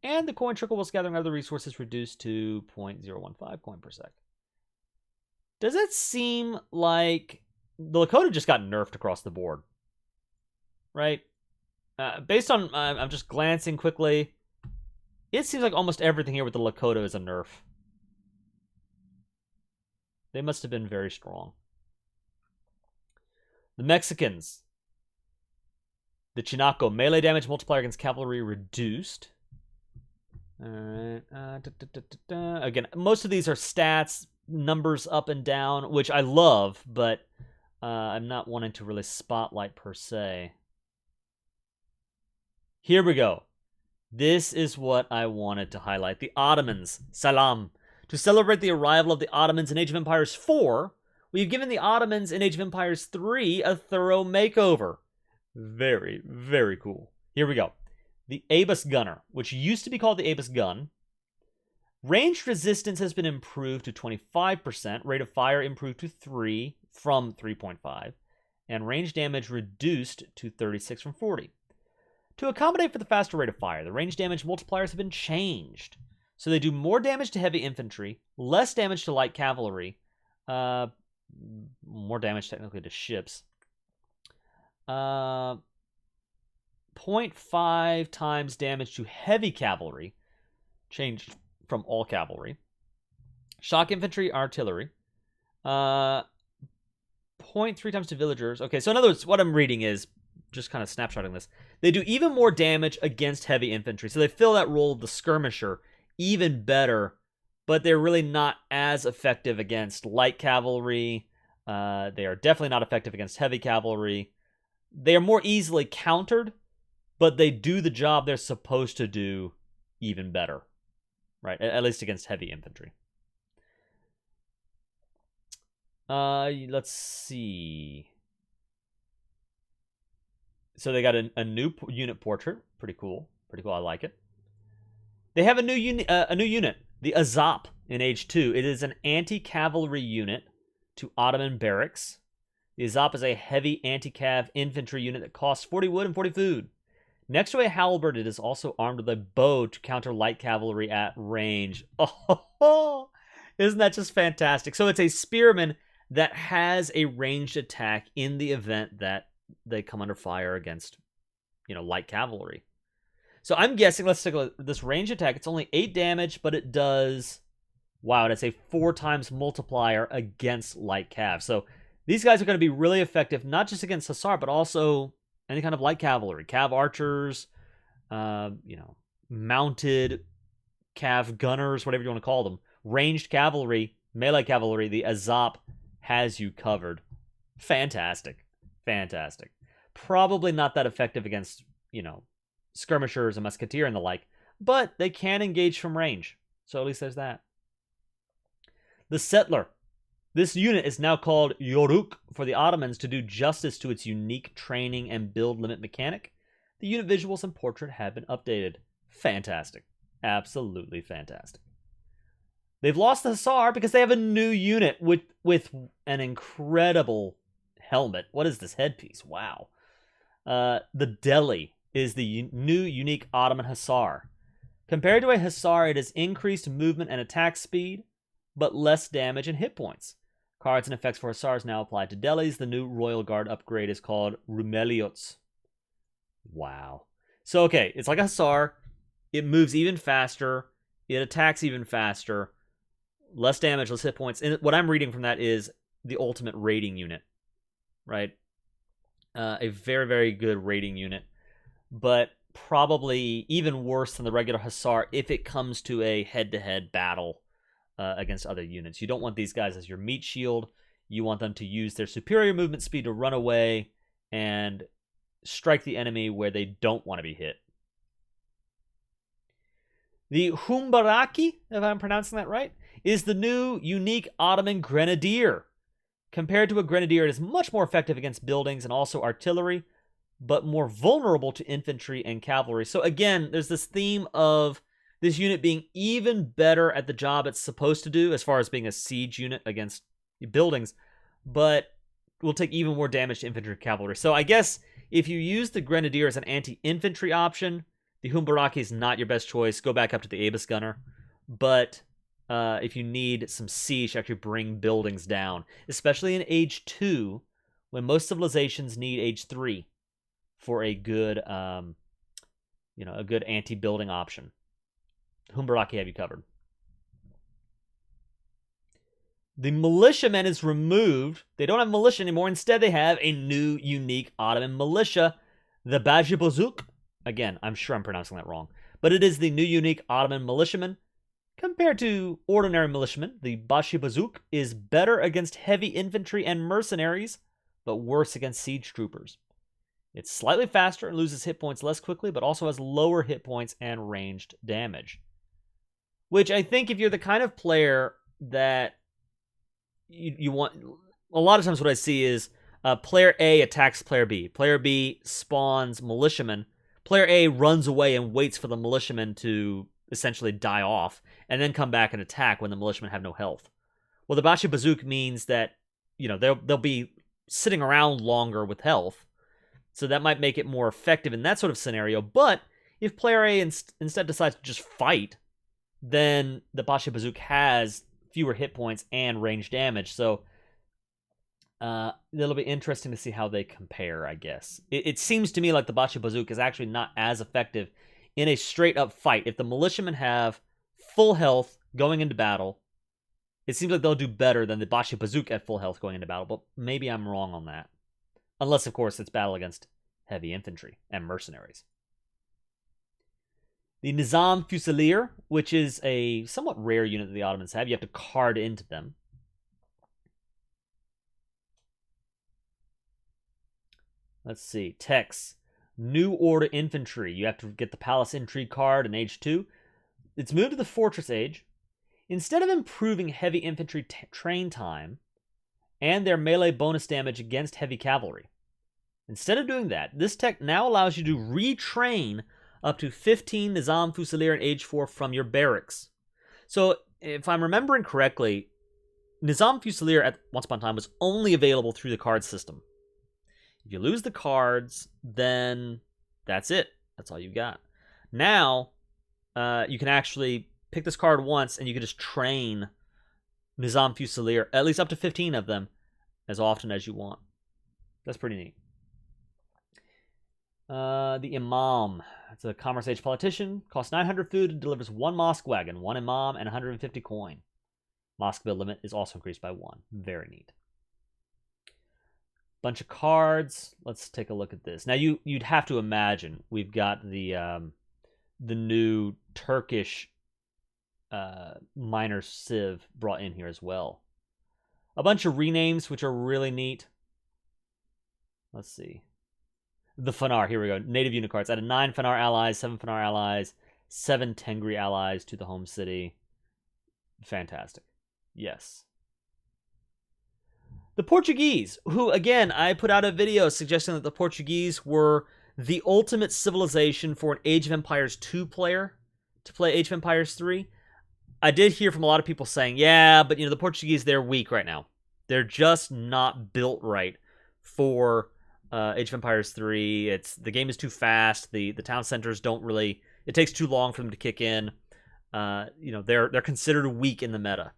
S1: And the coin trickle whilst gathering other resources reduced to 0.015 coin per sec. Does it seem like the Lakota just got nerfed across the board? Right? Based on, I'm just glancing quickly, it seems like almost everything here with the Lakota is a nerf. They must have been very strong. The Mexicans. The Chinaco. Melee damage multiplier against cavalry reduced. Alright. Again, most of these are stats, numbers up and down, which I love, but I'm not wanting to really spotlight per se. Here we go. This is what I wanted to highlight. The Ottomans. Salam. To celebrate the arrival of the Ottomans in Age of Empires 4, we've given the Ottomans in Age of Empires 3 a thorough makeover. Very, very cool. Here we go. The Abus Gunner, which used to be called the Abus Gun. Ranged resistance has been improved to 25%. Rate of fire improved to 3 from 3.5. And range damage reduced to 36 from 40. To accommodate for the faster rate of fire, the range damage multipliers have been changed. So they do more damage to heavy infantry, less damage to light cavalry, more damage technically to ships. 0.5 times damage to heavy cavalry, changed from all cavalry. Shock infantry, artillery. 0.3 times to villagers. Okay, so in other words, what I'm reading is, just kind of snapshotting this, they do even more damage against heavy infantry. So they fill that role of the skirmisher even better, but they're really not as effective against light cavalry. They are definitely not effective against heavy cavalry. They are more easily countered, but they do the job they're supposed to do even better, right? At least against heavy infantry. Let's see. So they got a new unit portrait. Pretty cool. Pretty cool. I like it. They have a new unit, the Azap in Age 2. It is an anti-cavalry unit to Ottoman barracks. The Azap is a heavy anti-cav infantry unit that costs 40 wood and 40 food. Next to a halberd, it is also armed with a bow to counter light cavalry at range. Oh, isn't that just fantastic? So it's a spearman that has a ranged attack in the event that they come under fire against, light cavalry. So I'm guessing, let's take a look at this range attack. It's only 8 damage, but it does, wow, that's a 4 times multiplier against light cav. So these guys are going to be really effective, not just against Hussar, but also any kind of light cavalry, cav archers, mounted cav gunners, whatever you want to call them. Ranged cavalry, melee cavalry, the Azap has you covered. Fantastic. Fantastic. Probably not that effective against, skirmishers and musketeer and the like, but they can engage from range. So at least there's that. The Settler. This unit is now called REWORK for the Ottomans to do justice to its unique training and build limit mechanic. The unit visuals and portrait have been updated. Fantastic. Absolutely fantastic. They've lost the Hussar because they have a new unit with an incredible helmet. What is this headpiece? Wow. The Delhi is the new unique Ottoman Hussar. Compared to a Hussar, it has increased movement and attack speed, but less damage and hit points. Cards and effects for Hussars now apply to Delhis. The new Royal Guard upgrade is called Rumeliots. Wow. So, okay, it's like a Hussar. It moves even faster. It attacks even faster. Less damage, less hit points. And what I'm reading from that is the ultimate raiding unit, right? A very, very good raiding unit, but probably even worse than the regular Hussar if it comes to a head-to-head battle against other units. You don't want these guys as your meat shield. You want them to use their superior movement speed to run away and strike the enemy where they don't want to be hit. The Humbaraki, if I'm pronouncing that right, is the new unique Ottoman Grenadier. Compared to a Grenadier, it is much more effective against buildings and also artillery, but more vulnerable to infantry and cavalry. So again, there's this theme of this unit being even better at the job it's supposed to do as far as being a siege unit against buildings, but will take even more damage to infantry and cavalry. So I guess if you use the Grenadier as an anti-infantry option, the Humbaraki is not your best choice. Go back up to the Abyss Gunner. But if you need some siege to actually bring buildings down, especially in Age 2, when most civilizations need Age 3 for a good, a good anti-building option, Humbaraki have you covered. The militiaman is removed. They don't have militia anymore. Instead, they have a new, unique Ottoman militia, the Bajibozuk. Again, I'm sure I'm pronouncing that wrong, but it is the new, unique Ottoman militiaman. Compared to ordinary militiamen, the Bashibazuk is better against heavy infantry and mercenaries, but worse against siege troopers. It's slightly faster and loses hit points less quickly, but also has lower hit points and ranged damage. Which I think if you're the kind of player that you want... A lot of times what I see is player A attacks player B. Player B spawns militiamen. Player A runs away and waits for the militiamen to essentially die off, and then come back and attack when the militiamen have no health. Well, the Bashi Bazook means that, they'll be sitting around longer with health, so that might make it more effective in that sort of scenario. But if player A instead decides to just fight, then the Bashi Bazook has fewer hit points and range damage, so it'll be interesting to see how they compare, I guess. It seems to me like the Bashi Bazook is actually not as effective in a straight-up fight. If the militiamen have full health going into battle, it seems like they'll do better than the Bashi Bazook at full health going into battle, but maybe I'm wrong on that. Unless, of course, it's battle against heavy infantry and mercenaries. The Nizam Fusilier, which is a somewhat rare unit that the Ottomans have. You have to card into them. Let's see. Text. New Order Infantry. You have to get the Palace Intrigue card in Age 2. It's moved to the Fortress Age. Instead of improving heavy infantry train time and their melee bonus damage against heavy cavalry, Instead of doing that, this tech now allows you to retrain up to 15 Nizam Fusilier in Age 4 from your barracks. So, if I'm remembering correctly, Nizam Fusilier at once upon a time was only available through the card system. If you lose the cards, then that's it. That's all you got. Now, you can actually pick this card once, and you can just train Nizam Fusilier, at least up to 15 of them, as often as you want. That's pretty neat. The Imam. It's a Commerce Age politician. Costs 900 food and delivers 1 mosque wagon, 1 Imam, and 150 coin. Mosque build limit is also increased by 1. Very neat. Bunch of cards. Let's take a look at this. Now, you'd have to imagine we've got the new Turkish minor civ brought in here as well. A bunch of renames, which are really neat. Let's see. The Fanar, here we go. Native unit cards. Added 9 Fanar allies, 7 Fanar allies, 7 Tengri allies to the home city. Fantastic. Yes. The Portuguese, who, again, I put out a video suggesting that the Portuguese were the ultimate civilization for an Age of Empires 2 player to play Age of Empires 3. I did hear from a lot of people saying, yeah, but, the Portuguese, they're weak right now. They're just not built right for Age of Empires 3. The game is too fast. The town centers don't really... It takes too long for them to kick in. They're considered weak in the meta.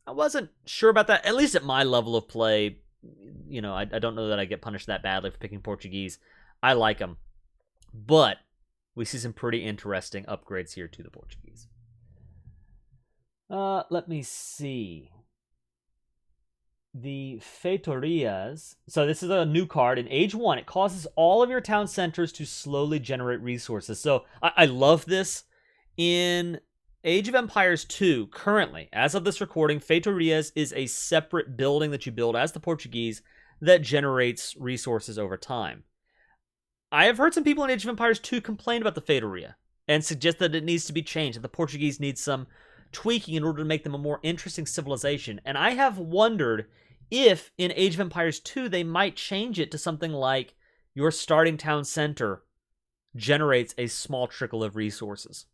S1: I wasn't sure about that, at least at my level of play. I don't know that I get punished that badly for picking Portuguese. I like them. But we see some pretty interesting upgrades here to the Portuguese. Let me see. The Feitorias. So this is a new card. In Age 1, it causes all of your town centers to slowly generate resources. So I love this. In Age of Empires 2, currently, as of this recording, Feitorias is a separate building that you build as the Portuguese that generates resources over time. I have heard some people in Age of Empires 2 complain about the Feitoria and suggest that it needs to be changed, that the Portuguese need some tweaking in order to make them a more interesting civilization. And I have wondered if in Age of Empires 2 they might change it to something like your starting town center generates a small trickle of resources,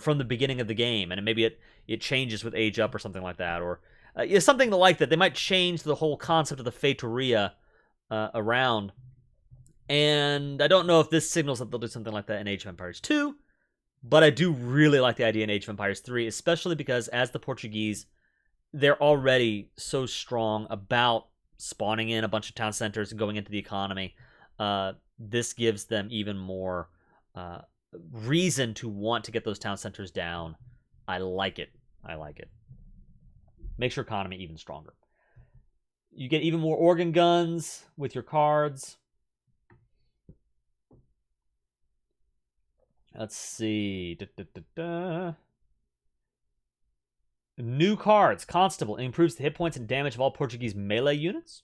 S1: from the beginning of the game, and maybe it changes with age up or something like that, or something like that. They might change the whole concept of the Feitoria around, and I don't know if this signals that they'll do something like that in Age of Empires 2, but I do really like the idea in Age of Empires 3, especially because as the Portuguese, they're already so strong about spawning in a bunch of town centers and going into the economy. This gives them even more reason to want to get those town centers down. I like it. Makes your economy even stronger. You get even more organ guns with your cards. Let's see. New cards. Constable improves the hit points and damage of all Portuguese melee units.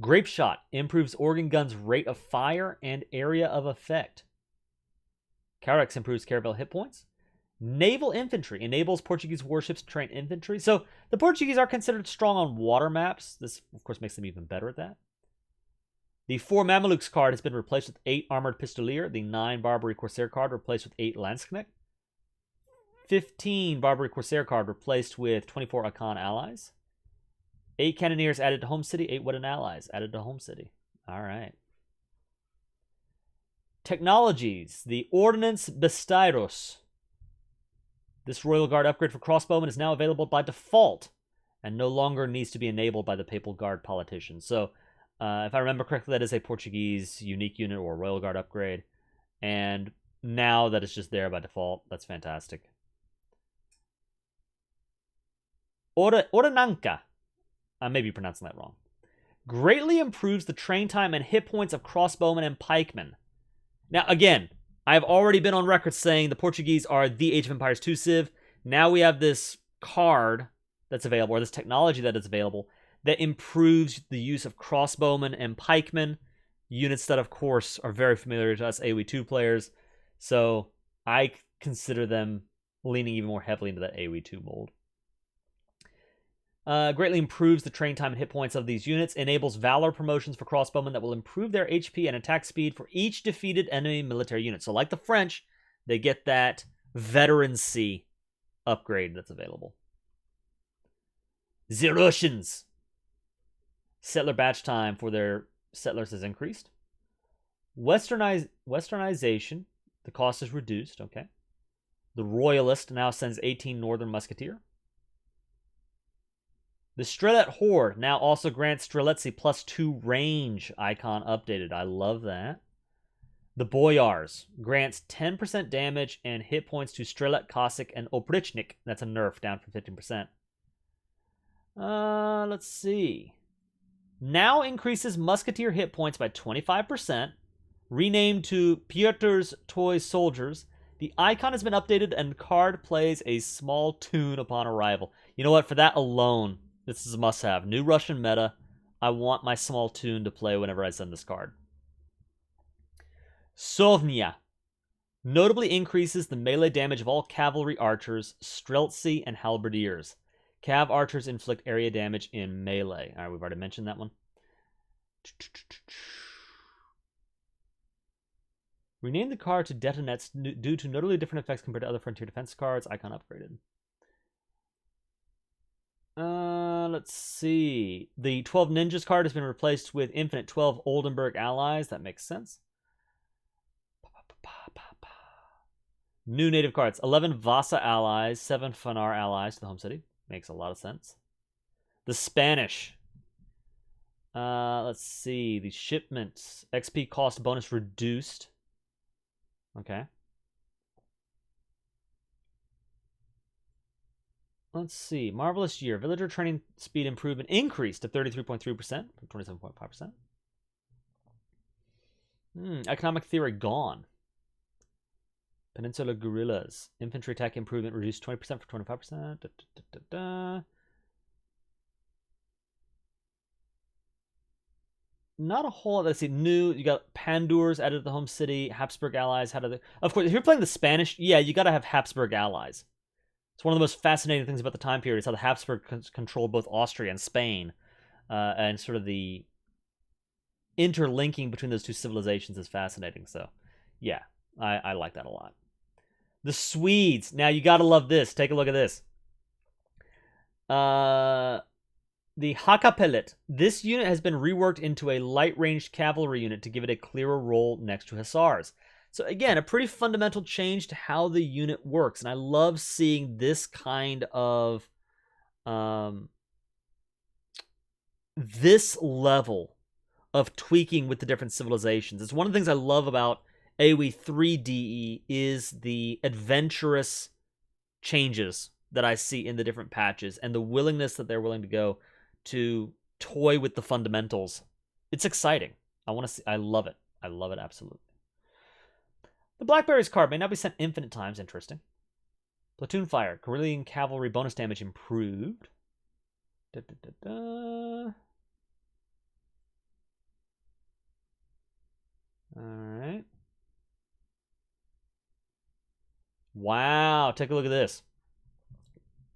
S1: Grape Shot improves organ guns' rate of fire and area of effect. Carex improves caravel hit points. Naval Infantry enables Portuguese warships to train infantry. So the Portuguese are considered strong on water maps. This, of course, makes them even better at that. The 4 Mamelukes card has been replaced with 8 Armored Pistolier. The 9 Barbary Corsair card replaced with 8 Landsknecht. 15 Barbary Corsair card replaced with 24 Akan allies. 8 Cannoneers added to Home City. 8 Wooden allies added to Home City. All right. Technologies. The Ordnance Besteiros. This Royal Guard upgrade for crossbowmen is now available by default and no longer needs to be enabled by the Papal Guard politicians. So, if I remember correctly, that is a Portuguese unique unit or Royal Guard upgrade. And now that it's just there by default, that's fantastic. Orananka. I may be pronouncing that wrong. Greatly improves the train time and hit points of crossbowmen and pikemen. Now, again, I've already been on record saying the Portuguese are the Age of Empires 2 civ. Now we have this card that's available, or this technology that is available, that improves the use of crossbowmen and pikemen, units that, of course, are very familiar to us AoE2 players. So I consider them leaning even more heavily into that AoE2 mold. Greatly improves the train time and hit points of these units. Enables Valor promotions for crossbowmen that will improve their HP and attack speed for each defeated enemy military unit. So like the French, they get that veterancy upgrade that's available. The Russians. Settler batch time for their settlers is increased. Westernization. The cost is reduced. Okay. The Royalist now sends 18 Northern Musketeer. The Strelet Horde now also grants Streletsy +2 range icon updated. I love that. The Boyars grants 10% damage and hit points to Strelet, Cossack, and Oprichnik. That's a nerf down from 15%. Let's see. Now increases Musketeer hit points by 25%. Renamed to Pieter's Toy Soldiers. The icon has been updated and card plays a small tune upon arrival. You know what? For that alone, this is a must-have. New Russian meta. I want my small tune to play whenever I send this card. Sovnia. Notably increases the melee damage of all cavalry archers, Streltsy, and halberdiers. Cav archers inflict area damage in melee. All right, we've already mentioned that one. Rename the card to Detonets due to notably different effects compared to other Frontier Defense cards. Icon upgraded. Let's see. The 12 Ninjas card has been replaced with Infinite 12 Oldenburg allies. That makes sense. New native cards. 11 Vasa allies, 7 Fanar allies to the home city. Makes a lot of sense. The Spanish. Let's see. The shipments. XP cost bonus reduced. Okay. Let's see. Marvelous Year. Villager training speed improvement increased to 33.3% from 27.5%. Economic theory gone. Peninsula Guerrillas. Infantry attack improvement reduced 20% for 25%. Not a whole lot. Let's see. New. You got Pandurs added to the home city. Habsburg allies. Of course, if you're playing the Spanish, yeah, you got to have Habsburg allies. It's one of the most fascinating things about the time period is how the Habsburg controlled both Austria and Spain, and sort of the interlinking between those two civilizations is fascinating. So, yeah, I like that a lot. The Swedes. Now, you got to love this. Take a look at this. The Hakkapelit. This unit has been reworked into a light-ranged cavalry unit to give it a clearer role next to Hussars. So again, a pretty fundamental change to how the unit works. And I love seeing this kind of this level of tweaking with the different civilizations. It's one of the things I love about AoE3 DE is the adventurous changes that I see in the different patches and the willingness that they're willing to go to toy with the fundamentals. It's exciting. I want to see. I love it. I love it absolutely. The Blackberries card may now be sent infinite times. Interesting. Platoon fire. Carillion cavalry bonus damage improved. Alright. Wow. Take a look at this.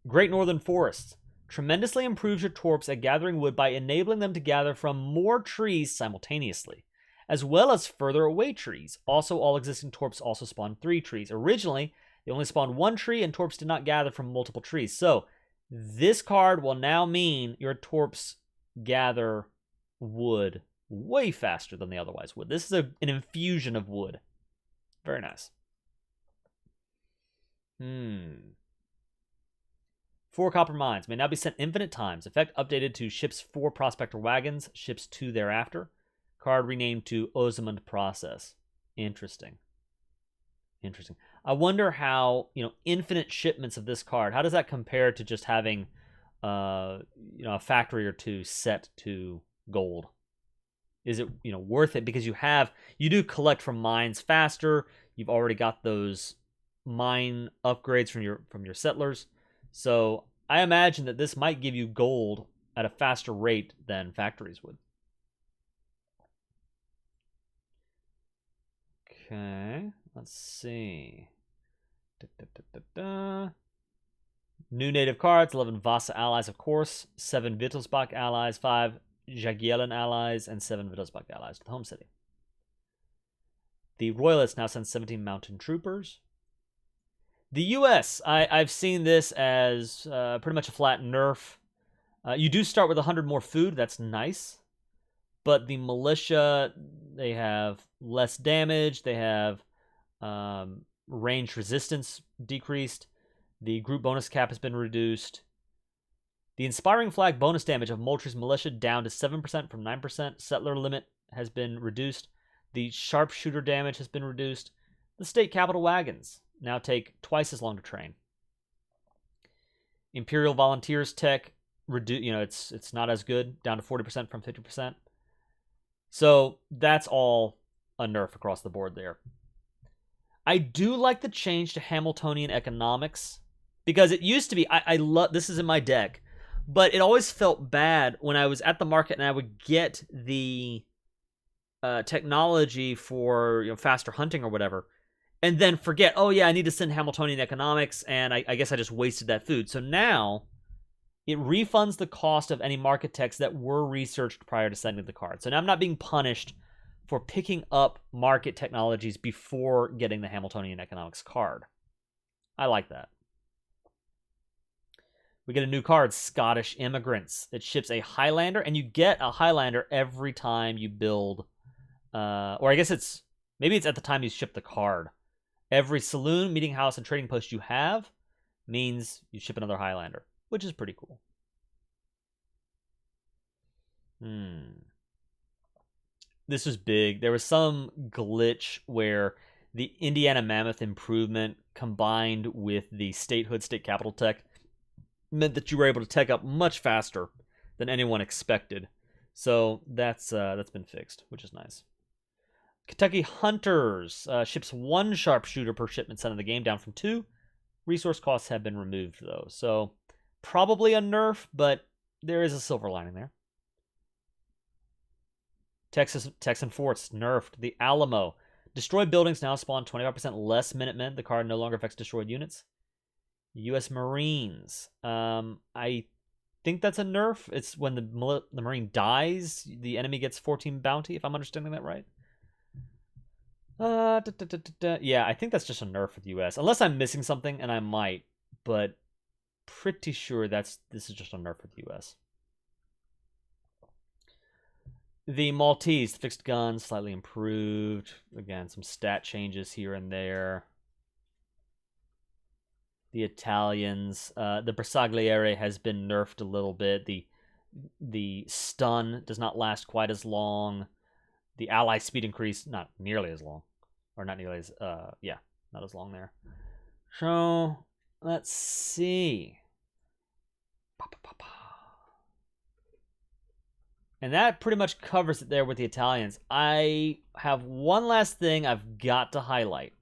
S1: Great Northern Forests. Tremendously improves your torps at gathering wood by enabling them to gather from more trees simultaneously, as well as further away trees. Also, all existing torps also spawn 3 trees. Originally, they only spawned 1 tree and torps did not gather from multiple trees. So, this card will now mean your torps gather wood way faster than they otherwise would. This is an infusion of wood. Very nice. 4 copper mines may now be sent infinite times. Effect updated to ships 4 prospector wagons, ships 2 thereafter. Card renamed to Osmond Process. Interesting. Interesting. I wonder how, infinite shipments of this card, how does that compare to just having, a factory or 2 set to gold? Is it, worth it? Because you do collect from mines faster. You've already got those mine upgrades from your settlers. So I imagine that this might give you gold at a faster rate than factories would. Okay, let's see. New native cards, 11 Vasa allies, of course, 7 Wittelsbach allies, 5 Jagiellon allies, and 7 Wittelsbach allies to the home city. The Royalists now send 17 mountain troopers. The U.S., I've seen this as pretty much a flat nerf. You do start with 100 more food. That's nice. But the militia, they have less damage. They have range resistance decreased. The group bonus cap has been reduced. The inspiring flag bonus damage of Moultrie's militia down to 7% from 9%. Settler limit has been reduced. The sharpshooter damage has been reduced. The state capital wagons now take twice as long to train. Imperial volunteers tech it's not as good, down to 40% from 50%. So that's all a nerf across the board there. I do like the change to Hamiltonian economics, because it used to be, I love, this is in my deck, but it always felt bad when I was at the market and I would get the technology for faster hunting or whatever, and then forget, oh yeah, I need to send Hamiltonian economics, and I guess I just wasted that food. So now it refunds the cost of any market techs that were researched prior to sending the card. So now I'm not being punished for picking up market technologies before getting the Hamiltonian economics card. I like that. We get a new card, Scottish Immigrants. It ships a Highlander, and you get a Highlander every time you build, or I guess maybe it's at the time you ship the card. Every saloon, meeting house, and trading post you have means you ship another Highlander, which is pretty cool. This was big. There was some glitch where the Indiana Mammoth improvement combined with the statehood, state capital tech meant that you were able to tech up much faster than anyone expected. So that's been fixed, which is nice. Kentucky Hunters ships 1 sharpshooter per shipment sent in the game, down from 2. Resource costs have been removed, though. So probably a nerf, but there is a silver lining there. Texan Forts nerfed. The Alamo. Destroyed buildings now spawn 25% less Minutemen. The card no longer affects destroyed units. U.S. Marines. I think that's a nerf. It's when the Marine dies, the enemy gets 14 bounty, if I'm understanding that right. Yeah, I think that's just a nerf for the U.S. Unless I'm missing something, and I might, but pretty sure this is just a nerf for the U.S. The Maltese, fixed guns, slightly improved. Again, some stat changes here and there. The Italians, the Bersagliere has been nerfed a little bit. The stun does not last quite as long. The ally speed increase, not nearly as long. Or not nearly as, not as long there. So, let's see. And that pretty much covers it there with the Italians. I have one last thing I've got to highlight.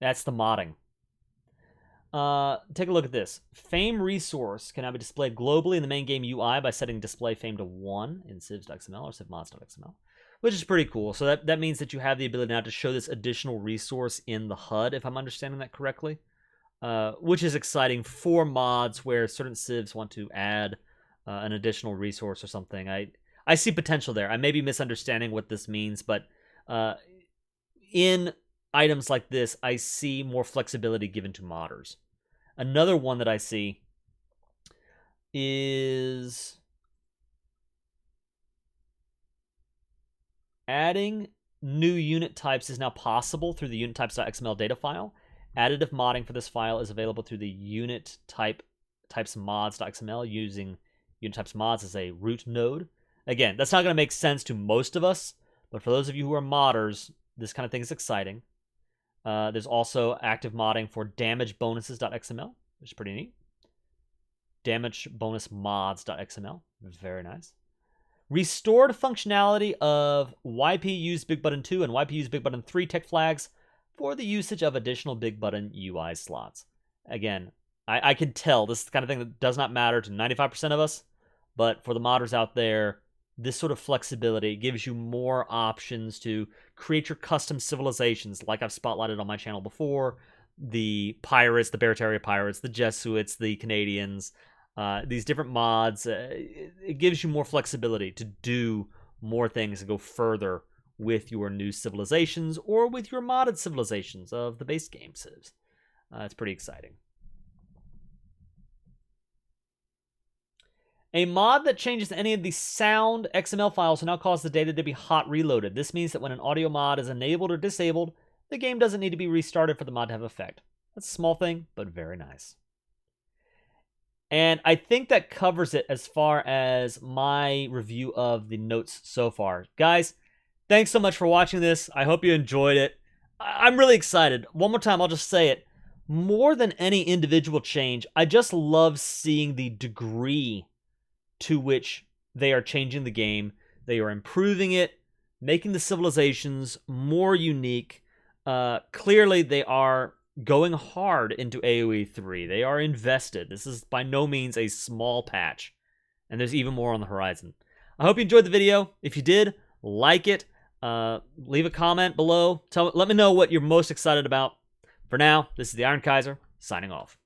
S1: That's the modding. Take a look at this. Fame resource can now be displayed globally in the main game UI by setting display fame to 1 in civs.xml or civmods.xml, which is pretty cool. So that means that you have the ability now to show this additional resource in the HUD, if I'm understanding that correctly, which is exciting for mods where certain civs want to add an additional resource or something. I see potential there. I may be misunderstanding what this means, but in items like this, I see more flexibility given to modders. Another one that I see is adding new unit types is now possible through the unittypes.xml data file. Additive modding for this file is available through the unit types mods.xml using unit types mods as a root node. Again, that's not going to make sense to most of us, but for those of you who are modders, this kind of thing is exciting. There's also active modding for damage bonuses.xml, which is pretty neat. Damage bonus mods.xml, very nice. Restored functionality of YP use big button 2 and YP use big button 3 tech flags for the usage of additional big button UI slots. Again, I can tell this is the kind of thing that does not matter to 95% of us, but for the modders out there, this sort of flexibility gives you more options to create your custom civilizations, like I've spotlighted on my channel before. the pirates, the Barataria pirates, the Jesuits, the Canadians, these different mods. It gives you more flexibility to do more things and go further with your new civilizations or with your modded civilizations of the base game civs. It's pretty exciting. A mod that changes any of the sound XML files will now cause the data to be hot reloaded. This means that when an audio mod is enabled or disabled, the game doesn't need to be restarted for the mod to have effect. That's a small thing, but very nice. And I think that covers it as far as my review of the notes so far. Guys, thanks so much for watching this. I hope you enjoyed it. I'm really excited. One more time, I'll just say it. More than any individual change, I just love seeing the degree to which they are changing the game. They are improving it, making the civilizations more unique. Clearly, they are going hard into AoE3. They are invested. This is by no means a small patch, and there's even more on the horizon. I hope you enjoyed the video. If you did, like it. Leave a comment below. Let me know what you're most excited about. For now, this is the Iron Kaiser, signing off.